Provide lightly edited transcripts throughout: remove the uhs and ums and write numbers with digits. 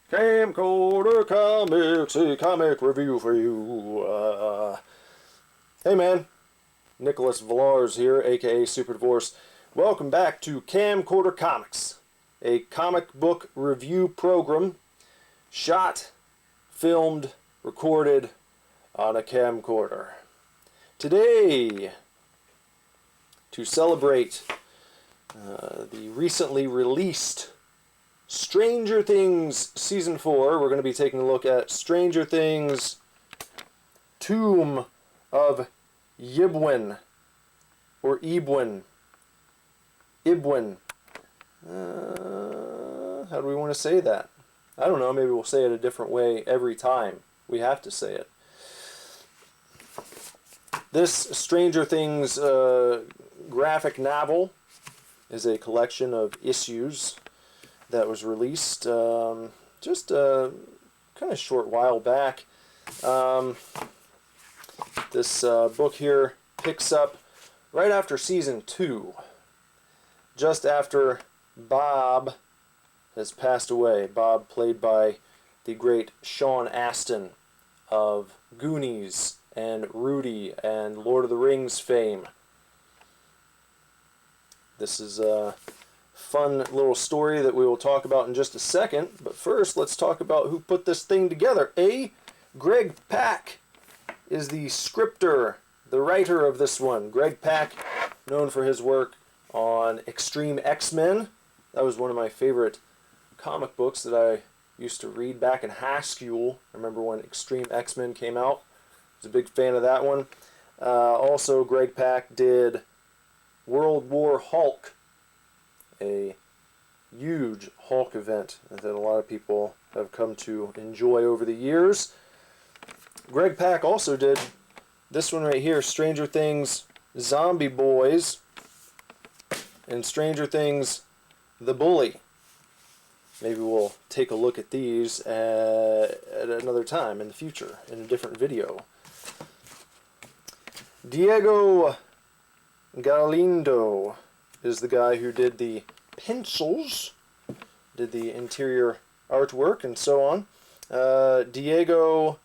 Camcorder Comics, a comic review for you. Hey man, Nicholas Villars here, aka Super Divorce. Welcome back to Camcorder Comics, a comic book review program shot, filmed, recorded on a camcorder. Today, to celebrate the recently released Stranger Things Season 4, we're going to be taking a look at Stranger Things Tomb of Ybwen, or Ybwen. Ybwen. How do we want to say that? I don't know, maybe we'll say it a different way every time we have to say it. This Stranger Things graphic novel is a collection of issues that was released just a kind of short while back. This book here picks up right after Season 2, just after Bob has passed away. Bob, played by the great Sean Astin of Goonies and Rudy and Lord of the Rings fame. This is a fun little story that we will talk about in just a second, but first let's talk about who put this thing together. Greg Pak is the scripter, the writer of this one. Greg Pak, known for his work on Extreme X-Men. That was one of my favorite comic books that I used to read back in high school. I remember when Extreme X-Men came out. I was a big fan of that one. Also, Greg Pak did World War Hulk, a huge Hulk event that a lot of people have come to enjoy over the years. Greg Pak also did this one right here, Stranger Things Zombie Boys and Stranger Things The Bully. Maybe we'll take a look at these at another time in the future, in a different video. Diego Galindo is the guy who did the pencils, did the interior artwork, and so on. Diego,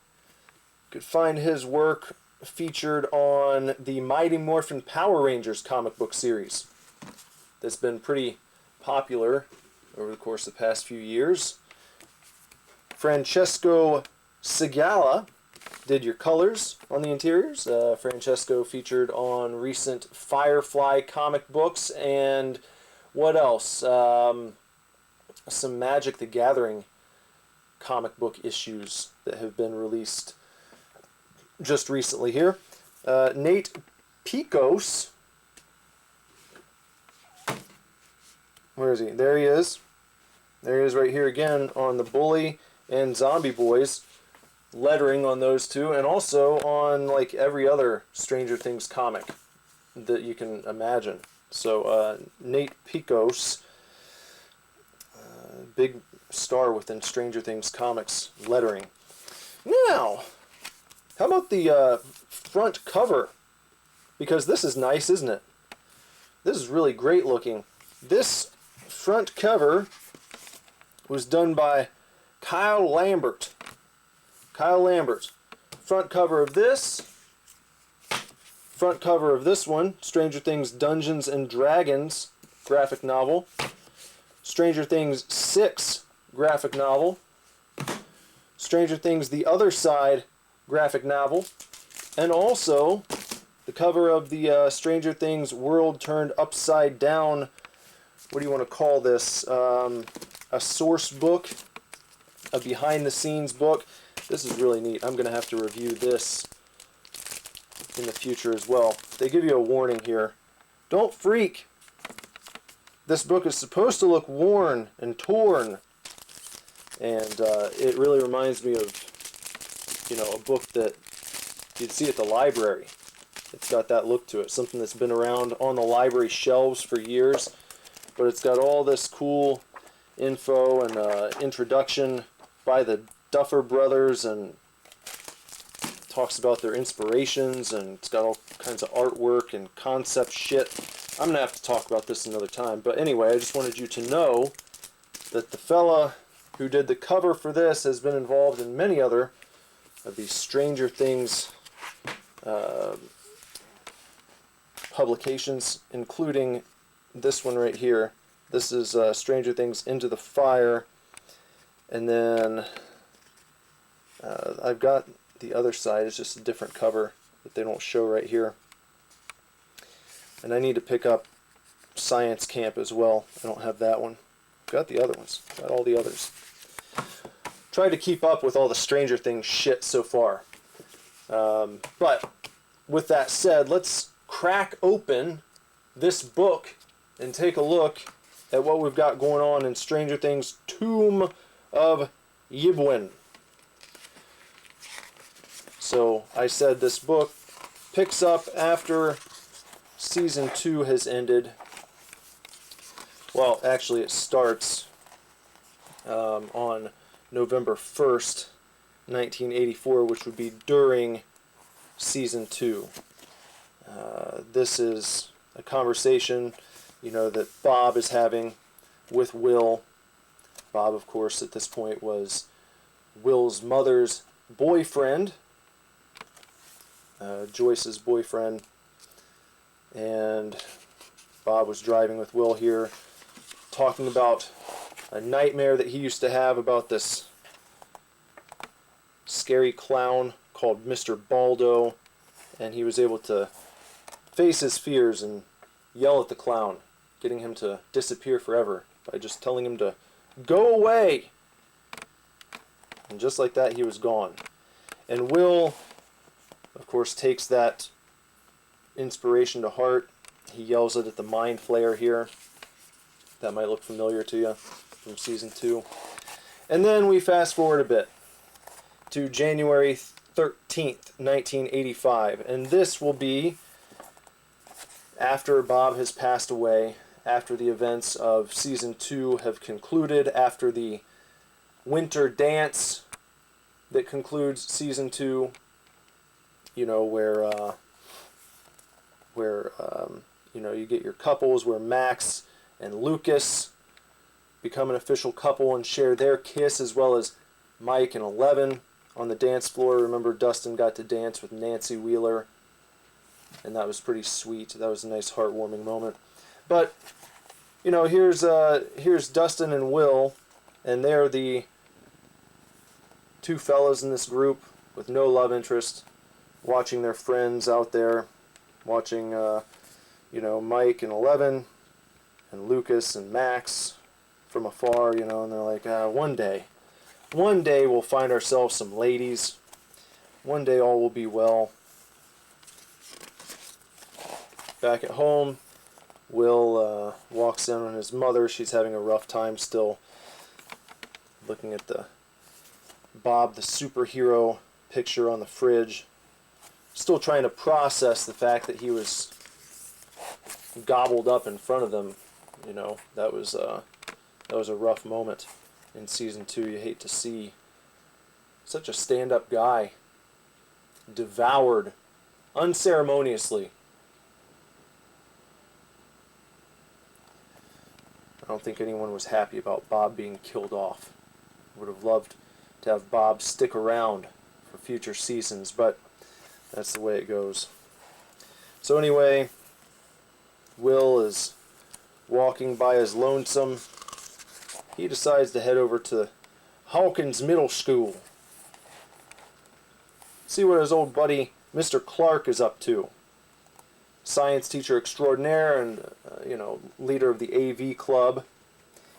could find his work featured on the Mighty Morphin Power Rangers comic book series that's been pretty popular over the course of the past few years. Francesco Segala did your colors on the interiors. Francesco featured on recent Firefly comic books, and what else? Some Magic the Gathering comic book issues that have been released just recently here. Nate Picos. Where is he? There he is. There he is right here again on the Bully and Zombie Boys. Lettering on those two, and also on like every other Stranger Things comic that you can imagine. So Nate Picos, big star within Stranger Things comics lettering. Now, how about the front cover? Because this is nice, isn't it? This is really great looking. This front cover was done by Kyle Lambert. Kyle Lambert. Front cover of this. Front cover of this one. Stranger Things Dungeons and Dragons graphic novel. Stranger Things 6 graphic novel. Stranger Things The Other Side graphic novel. And also the cover of the Stranger Things World Turned Upside Down. What do you want to call this? A source book. A behind the scenes book. This is really neat. I'm going to have to review this in the future as well. They give you a warning here. Don't freak. This book is supposed to look worn and torn. And it really reminds me of, you know, a book that you'd see at the library. It's got that look to it. Something that's been around on the library shelves for years. But it's got all this cool info and introduction by the Duffer Brothers, and talks about their inspirations, and it's got all kinds of artwork and concept shit. I'm going to have to talk about this another time, but anyway, I just wanted you to know that the fella who did the cover for this, has been involved in many other of these Stranger Things publications, including this one right here. This is Stranger Things Into the Fire. And then I've got the other side. It's just a different cover that they don't show right here. And I need to pick up Science Camp as well. I don't have that one. Got the other ones. Got all the others. Tried to keep up with all the Stranger Things shit so far. But with that said, let's crack open this book and take a look at what we've got going on in Stranger Things Tomb of Ybwen. So I said this book picks up after Season 2 has ended. Well, actually it starts on November 1st, 1984, which would be during Season 2. This is a conversation, that Bob is having with Will. Bob, of course, at this point was Will's mother's boyfriend, Joyce's boyfriend, and Bob was driving with Will here, talking about a nightmare that he used to have about this scary clown called Mr. Baldo, and he was able to face his fears and yell at the clown, getting him to disappear forever by just telling him to go away. And just like that, he was gone. And Will, of course, takes that inspiration to heart. He yells it at the Mind Flayer here. That might look familiar to you from Season 2. And then we fast forward a bit to January 13th, 1985. And this will be after Bob has passed away, after the events of Season 2 have concluded, after the winter dance that concludes Season 2, where you get your couples, where Max and Lucas become an official couple and share their kiss, as well as Mike and Eleven on the dance floor. Remember, Dustin got to dance with Nancy Wheeler, and that was pretty sweet. That was a nice, heartwarming moment. But here's Dustin and Will, and they're the two fellas in this group with no love interest, watching their friends out there, watching Mike and Eleven and Lucas and Max from afar, and they're like, one day we'll find ourselves some ladies. One day all will be well. Back at home, Will walks in on his mother. She's having a rough time still, looking at the Bob the superhero picture on the fridge. Still trying to process the fact that he was gobbled up in front of them. That was a rough moment in Season 2. You hate to see such a stand-up guy devoured unceremoniously. I don't think anyone was happy about Bob being killed off. Would have loved to have Bob stick around for future seasons, but that's the way it goes. So anyway, Will is walking by his lonesome. He decides to head over to Hawkins Middle School. See what his old buddy Mr. Clark is up to. Science teacher extraordinaire and leader of the AV club.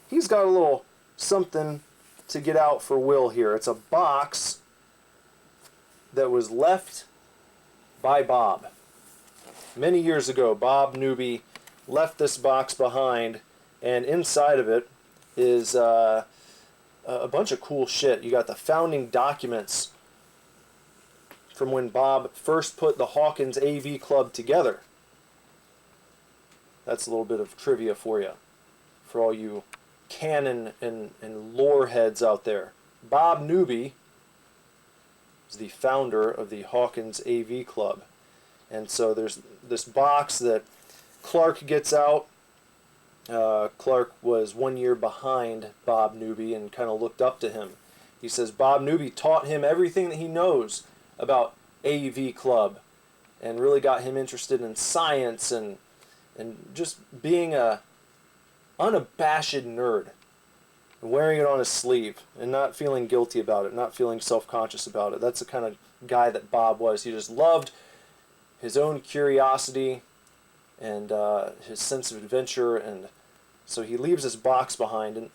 He's got a little something to get out for Will here. It's a box that was left by Bob. Many years ago, Bob Newby left this box behind, and inside of it is a bunch of cool shit. You got the founding documents from when Bob first put the Hawkins AV Club together. That's a little bit of trivia for you, for all you canon and lore heads out there. Bob Newby is the founder of the Hawkins AV Club. And so there's this box that Clark gets out, Clark was 1 year behind Bob Newby and kind of looked up to him. He says Bob Newby taught him everything that he knows about AV Club and really got him interested in science and just being a unabashed nerd and wearing it on his sleeve and not feeling guilty about it, not feeling self-conscious about it. That's the kind of guy that Bob was. He just loved his own curiosity and his sense of adventure, and so he leaves his box behind. And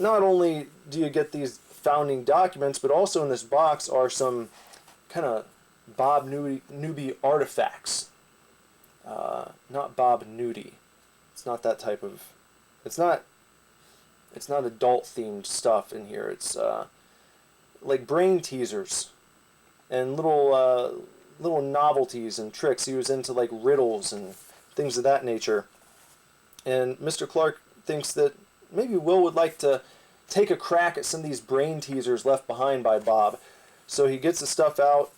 not only do you get these founding documents, but also in this box are some kind of Bob Newby artifacts. Not Bob Nudie. It's not that type of. It's not adult themed stuff in here. It's like brain teasers and little novelties and tricks. He was into like riddles and things of that nature. And Mr. Clark thinks that maybe Will would like to take a crack at some of these brain teasers left behind by Bob. So he gets the stuff out,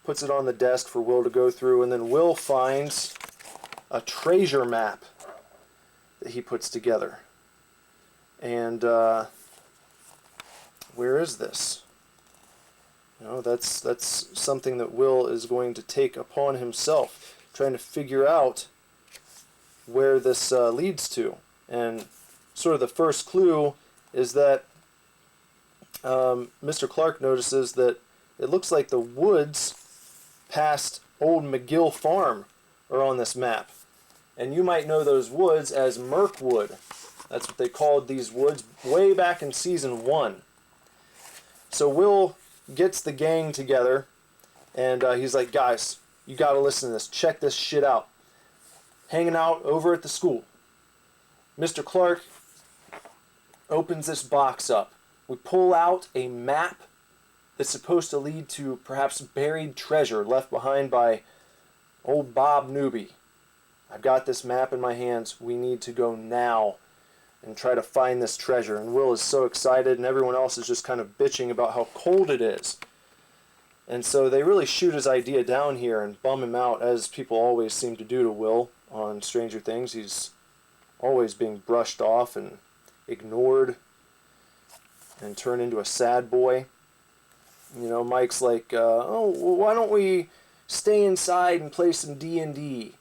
puts it on the desk for Will to go through, and then Will finds a treasure map that he puts together. And where is this? You know, that's something that Will is going to take upon himself, trying to figure out where this leads to. And sort of the first clue is that Mr. Clark notices that it looks like the woods past Old McGill Farm are on this map. And you might know those woods as Mirkwood. That's what they called these woods way back in Season 1. So Will gets the gang together, and he's like, guys, you gotta listen to this. Check this shit out. Hanging out over at the school. Mr. Clark opens this box up. We pull out a map that's supposed to lead to perhaps buried treasure left behind by old Bob Newby. I've got this map in my hands. We need to go now and try to find this treasure. And Will is so excited, and everyone else is just kind of bitching about how cold it is. And so they really shoot his idea down here and bum him out, as people always seem to do to Will on Stranger Things. He's always being brushed off and ignored and turned into a sad boy. You know, Mike's like, oh, well, why don't we stay inside and play some D&D?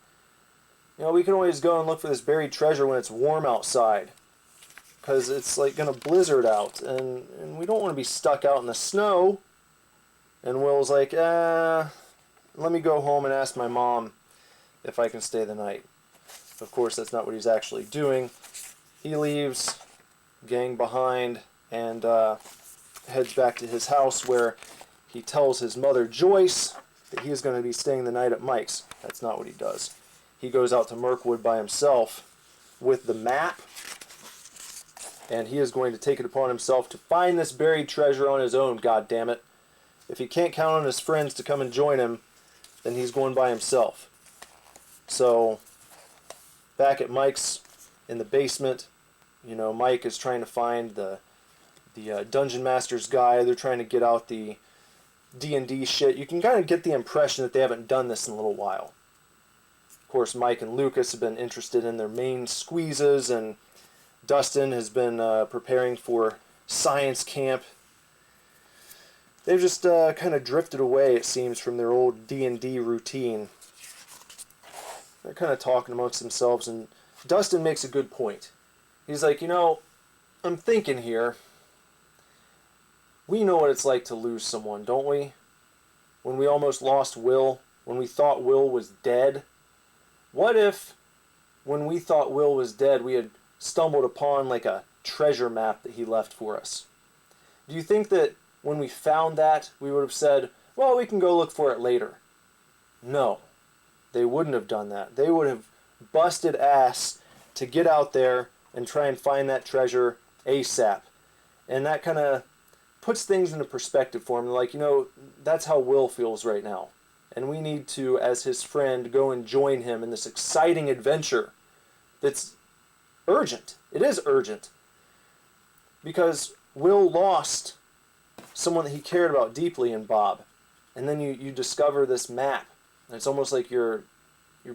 You know, we can always go and look for this buried treasure when it's warm outside, because it's like going to blizzard out, and we don't want to be stuck out in the snow. And Will's like, let me go home and ask my mom if I can stay the night. Of course, that's not what he's actually doing. He leaves, gang behind, and heads back to his house, where he tells his mother, Joyce, that he is going to be staying the night at Mike's. That's not what he does. He goes out to Mirkwood by himself with the map, and he is going to take it upon himself to find this buried treasure on his own, goddammit. If he can't count on his friends to come and join him, then he's going by himself. So, back at Mike's in the basement, you know, Mike is trying to find the Dungeon Master's guy. They're trying to get out the D&D shit. You can kind of get the impression that they haven't done this in a little while. Of course, Mike and Lucas have been interested in their main squeezes, and Dustin has been preparing for science camp. They've just kind of drifted away, it seems, from their old D&D routine. They're kind of talking amongst themselves, and Dustin makes a good point. He's like, you know, I'm thinking here, we know what it's like to lose someone, don't we? When we almost lost Will, when we thought Will was dead. What if, when we thought Will was dead, we had stumbled upon like a treasure map that he left for us? Do you think that when we found that, we would have said, well, we can go look for it later? No, they wouldn't have done that. They would have busted ass to get out there and try and find that treasure ASAP. And that kind of puts things into perspective for him. Like, you know, that's how Will feels right now. And we need to, as his friend, go and join him in this exciting adventure that's urgent. It is urgent. Because Will lost someone that he cared about deeply in Bob. And then you discover this map. And it's almost like you're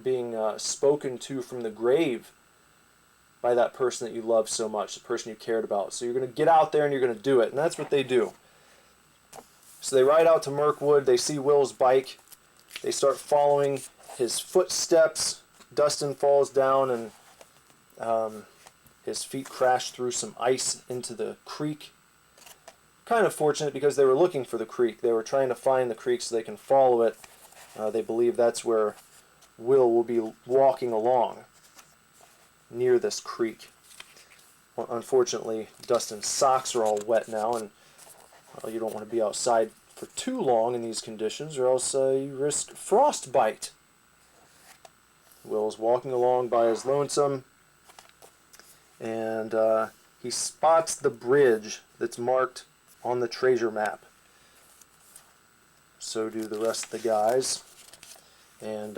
being spoken to from the grave. by that person that you love so much, the person you cared about. So you're going to get out there and you're going to do it. And that's what they do. So they ride out to Mirkwood. They see Will's bike. They start following his footsteps. Dustin falls down and his feet crash through some ice into the creek. Kind of fortunate because they were looking for the creek. They were trying to find the creek so they can follow it. They believe that's where will be walking along, near this creek. Well, unfortunately, Dustin's socks are all wet now, and well, you don't want to be outside for too long in these conditions, or else you risk frostbite. Will's walking along by his lonesome, and he spots the bridge that's marked on the treasure map. So do the rest of the guys, and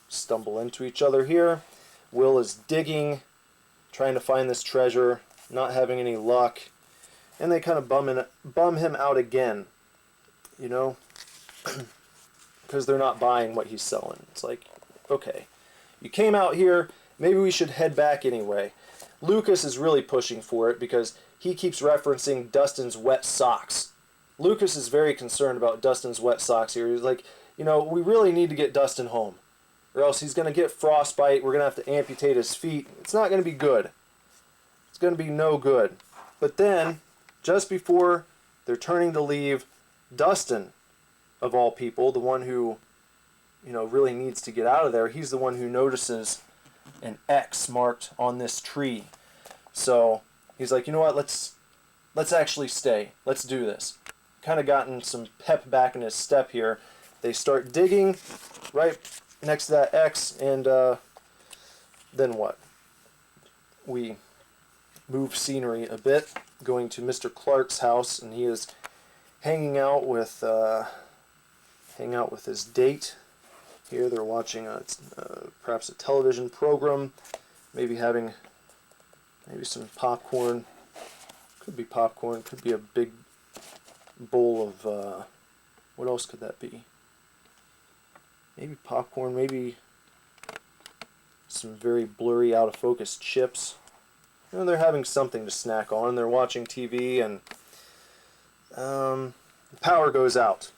stumble into each other here. Will is digging, trying to find this treasure, not having any luck, and they kind of bum him out again, you know, because they're not buying what he's selling. It's like, okay, you came out here, maybe we should head back anyway. Lucas is really pushing for it because he keeps referencing Dustin's wet socks. Lucas is very concerned about Dustin's wet socks here. He's like, you know, we really need to get Dustin home, or else he's going to get frostbite. We're going to have to amputate his feet. It's not going to be good. It's going to be no good. But then, just before they're turning to leave, Dustin, of all people, the one who, you know, really needs to get out of there, he's the one who notices an X marked on this tree. So he's like, you know what, let's actually stay. Let's do this. Kind of gotten some pep back in his step here. They start digging right next to that X, and then what? We move scenery a bit, going to Mr. Clark's house, and he is hanging out with his date. Here they're watching perhaps a television program, maybe having some popcorn. Could be popcorn, could be a big bowl of, what else could that be? Maybe popcorn, maybe some very blurry, out of focus chips. You know, they're having something to snack on. They're watching TV, and the power goes out.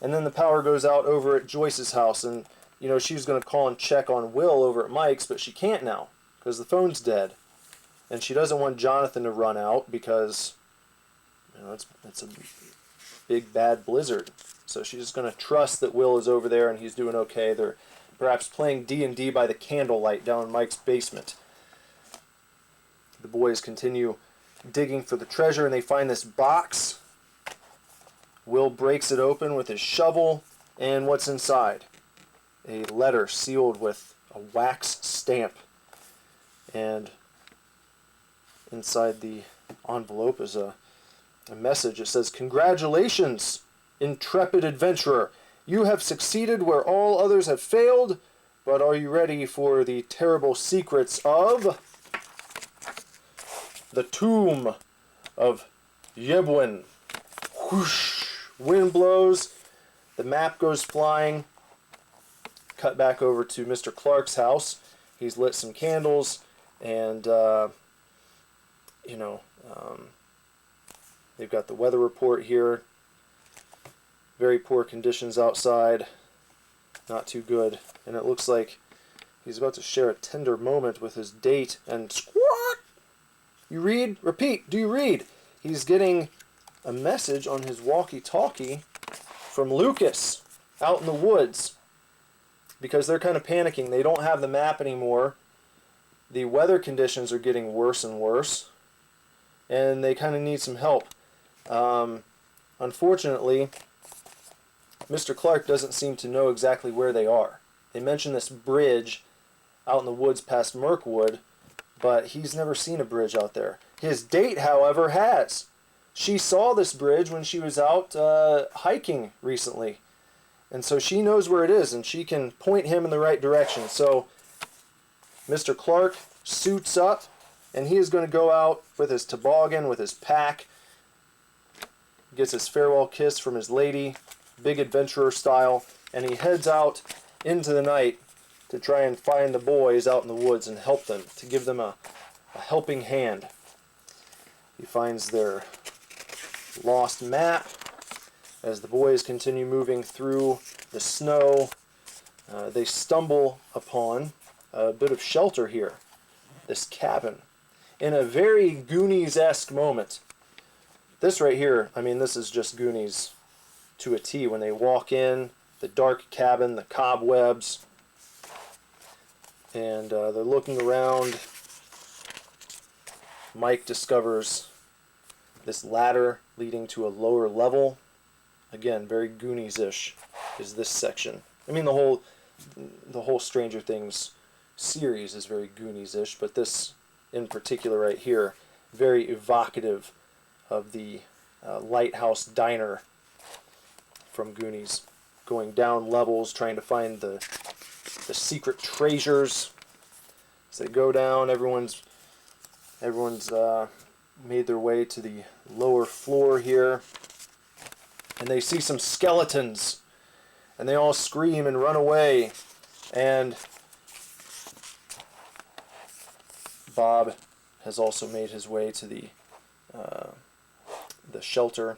And then the power goes out over at Joyce's house, and you know, she was going to call and check on Will over at Mike's, but she can't now because the phone's dead. And she doesn't want Jonathan to run out because, you know, it's a big bad blizzard. So she's just going to trust that Will is over there and he's doing okay. They're perhaps playing D&D by the candlelight down in Mike's basement. The boys continue digging for the treasure, and they find this box. Will breaks it open with his shovel, and what's inside? A letter sealed with a wax stamp. And inside the envelope is a message. It says, "Congratulations, intrepid adventurer. You have succeeded where all others have failed, but are you ready for the terrible secrets of the tomb of Ybwen?" Whoosh! Wind blows. The map goes flying. Cut back over to Mr. Clark's house. He's lit some candles, and they've got the weather report here. Very poor conditions outside. Not too good. And it looks like he's about to share a tender moment with his date, and squawk! You read? Repeat. Do you read? He's getting a message on his walkie-talkie from Lucas out in the woods, because they're kind of panicking. They don't have the map anymore. The weather conditions are getting worse and worse, and they kind of need some help. Unfortunately, Mr. Clark doesn't seem to know exactly where they are. They mention this bridge out in the woods past Mirkwood, but he's never seen a bridge out there. His date, however, has. She saw this bridge when she was out hiking recently. And so she knows where it is, and she can point him in the right direction. So Mr. Clark suits up, and he is going to go out with his toboggan, with his pack. Gets his farewell kiss from his lady, big adventurer style, and he heads out into the night to try and find the boys out in the woods and help them, to give them a helping hand. He finds their lost map as the boys continue moving through the snow. They stumble upon a bit of shelter here, this cabin, in a very Goonies-esque moment. This right here, I mean, this is just Goonies to a T. When they walk in, the dark cabin, the cobwebs, and they're looking around. Mike discovers this ladder leading to a lower level. Again, very Goonies-ish is this section. I mean, the whole Stranger Things series is very Goonies-ish, but this in particular right here, very evocative of the lighthouse diner from Goonies. Going down levels, trying to find the secret treasures. As they go down, everyone's made their way to the lower floor here, and they see some skeletons, and they all scream and run away, and Bob has also made his way to the shelter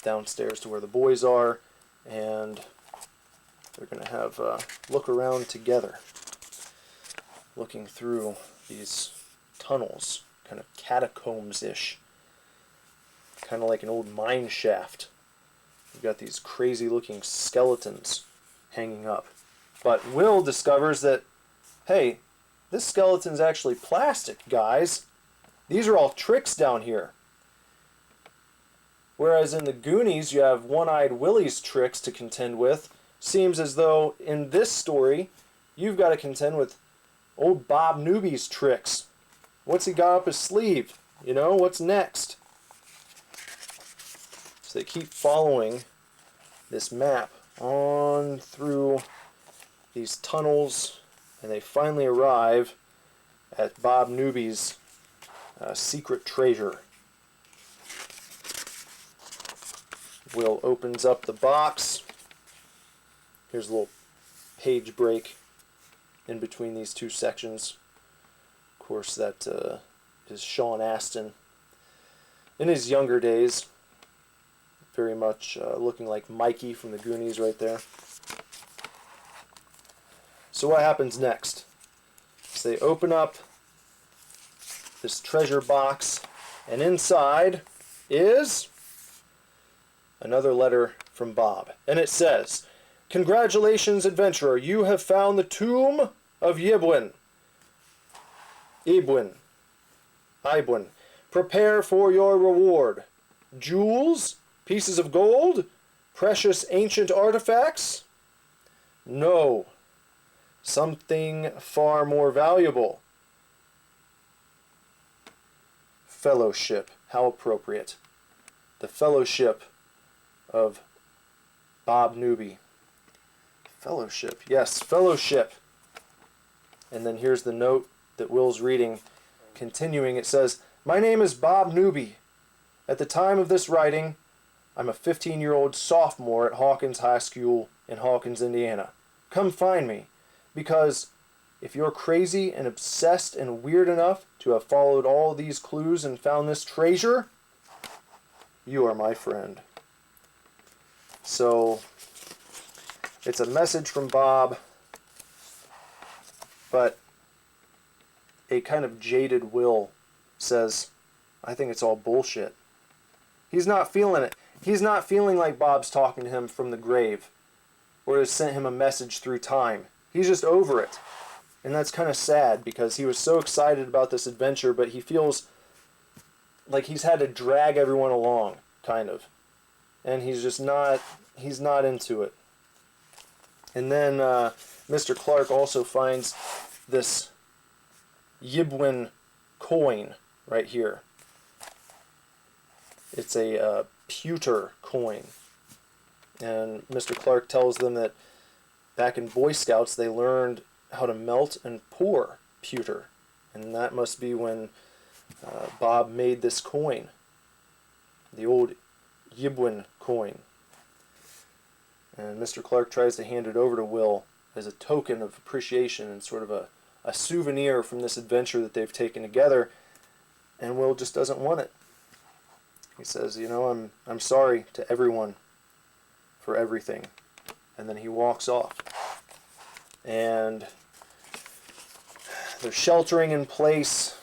downstairs to where the boys are, and they're going to have a look around together, looking through these tunnels, kind of catacombs-ish, kind of like an old mine shaft. You've got these crazy-looking skeletons hanging up. But Will discovers that, hey, this skeleton's actually plastic, guys. These are all tricks down here. Whereas in the Goonies, you have One-Eyed Willie's tricks to contend with. Seems as though in this story, you've got to contend with old Bob Newby's tricks. What's he got up his sleeve? You know, what's next? So they keep following this map on through these tunnels, and they finally arrive at Bob Newby's secret treasure. Will opens up the box. Here's a little page break in between these two sections. Of course, that is Sean Astin in his younger days. Very much looking like Mikey from the Goonies right there. So what happens next? So they open up this treasure box, and inside is another letter from Bob. And it says, "Congratulations, adventurer. You have found the tomb of Ybwen. Ybwen. Prepare for your reward. Jewels? Pieces of gold? Precious ancient artifacts? No. Something far more valuable. Fellowship." How appropriate. The fellowship of Bob Newby. Fellowship. Yes, fellowship. And then here's the note that Will's reading. Continuing, it says, "My name is Bob Newby. At the time of this writing, I'm a 15-year-old sophomore at Hawkins High School in Hawkins, Indiana. Come find me, because if you're crazy and obsessed and weird enough to have followed all these clues and found this treasure, you are my friend." So, it's a message from Bob, but a kind of jaded Will says, I think it's all bullshit. He's not feeling it. He's not feeling like Bob's talking to him from the grave, or has sent him a message through time. He's just over it. And that's kind of sad, because he was so excited about this adventure, but he feels like he's had to drag everyone along, kind of. And he's just not into it. And then Mr. Clark also finds this Ybwen coin right here. It's a pewter coin. And Mr. Clark tells them that back in Boy Scouts they learned how to melt and pour pewter. And that must be when Bob made this coin. The old Ybwen coin. And Mr. Clark tries to hand it over to Will, as a token of appreciation and sort of a souvenir from this adventure that they've taken together. And Will just doesn't want it. He says, you know, I'm sorry to everyone for everything. And then he walks off. And they're sheltering in place.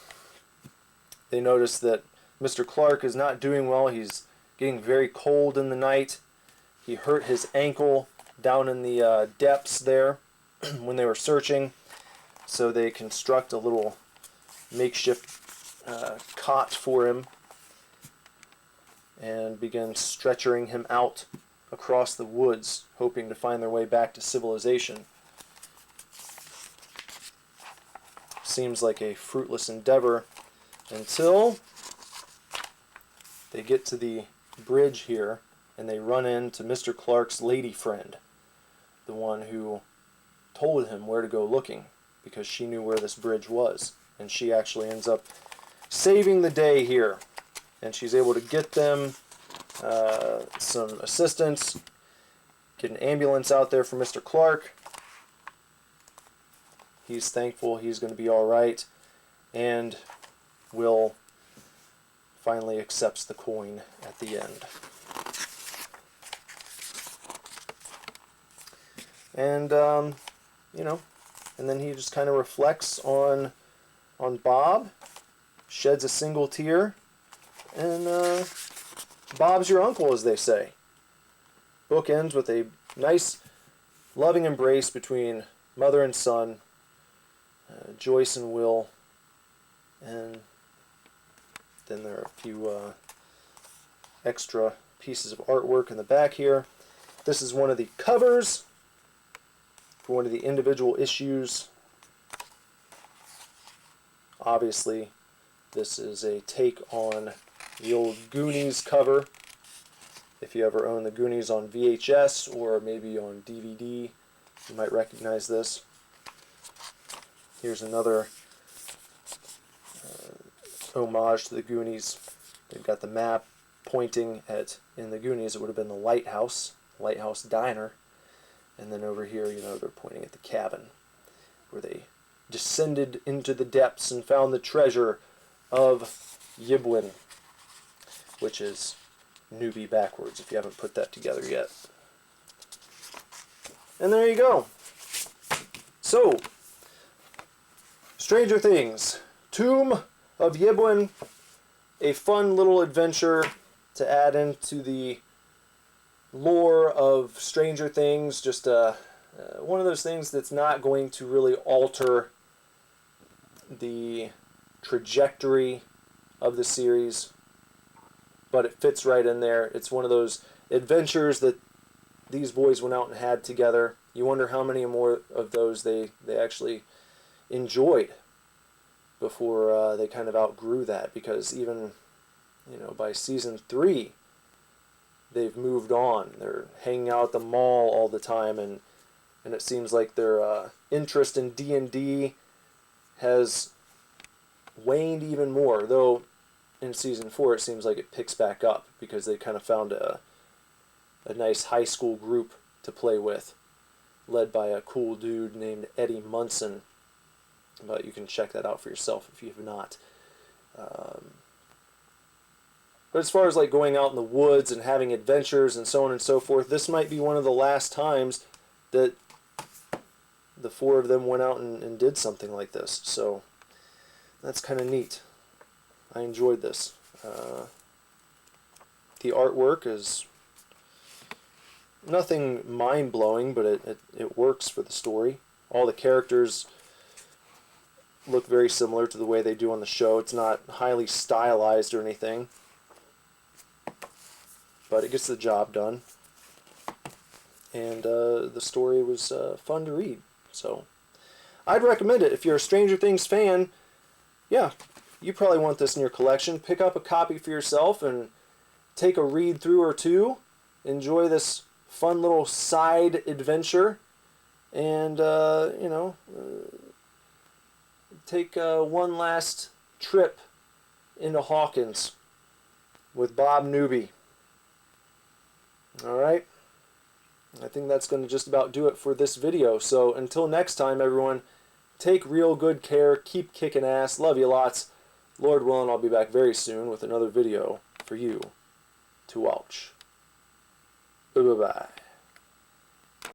They notice that Mr. Clark is not doing well. He's getting very cold in the night. He hurt his ankle down in the depths there when they were searching. So they construct a little makeshift cot for him and begin stretchering him out across the woods, hoping to find their way back to civilization. Seems like a fruitless endeavor until they get to the bridge here and they run into Mr. Clark's lady friend, the one who told him where to go looking because she knew where this bridge was, and she actually ends up saving the day here, and she's able to get them some assistance, get an ambulance out there for Mr. Clark. He's thankful he's going to be all right, and Will finally accepts the coin at the end. And you know, and then he just kind of reflects on Bob, sheds a single tear, and Bob's your uncle, as they say. Book ends with a nice, loving embrace between mother and son, Joyce and Will, and then there are a few extra pieces of artwork in the back here. This is one of the covers for one of the individual issues. Obviously, this is a take on the old Goonies cover. If you ever own the Goonies on VHS or maybe on DVD, you might recognize this. Here's another homage to the Goonies. They've got the map pointing at, in the Goonies, it would have been the lighthouse diner. And then over here, you know, they're pointing at the cabin where they descended into the depths and found the treasure of Ybwen, which is Newby backwards, if you haven't put that together yet. And there you go. So, Stranger Things, Tomb of Ybwen, a fun little adventure to add into the lore of Stranger Things. Just one of those things that's not going to really alter the trajectory of the series, but it fits right in there. It's one of those adventures that these boys went out and had together. You wonder how many more of those they actually enjoyed before they kind of outgrew that, because even, you know, by season 3 they've moved on. They're hanging out at the mall all the time, and it seems like their interest in D&D has waned even more, though in season 4 it seems like it picks back up because they kind of found a nice high school group to play with, led by a cool dude named Eddie Munson. But you can check that out for yourself if you have not. But as far as like going out in the woods and having adventures and so on and so forth, this might be one of the last times that the 4 of them went out and did something like this. So that's kind of neat. I enjoyed this. The artwork is nothing mind-blowing, but it works for the story. All the characters look very similar to the way they do on the show. It's not highly stylized or anything, but it gets the job done. And the story was fun to read. So I'd recommend it. If you're a Stranger Things fan, yeah, you probably want this in your collection. Pick up a copy for yourself and take a read through or two. Enjoy this fun little side adventure. And, you know, take one last trip into Hawkins with Bob Newby. Alright? I think that's going to just about do it for this video. So until next time, everyone, take real good care, keep kicking ass, love you lots. Lord willing, I'll be back very soon with another video for you to watch. Bye-bye.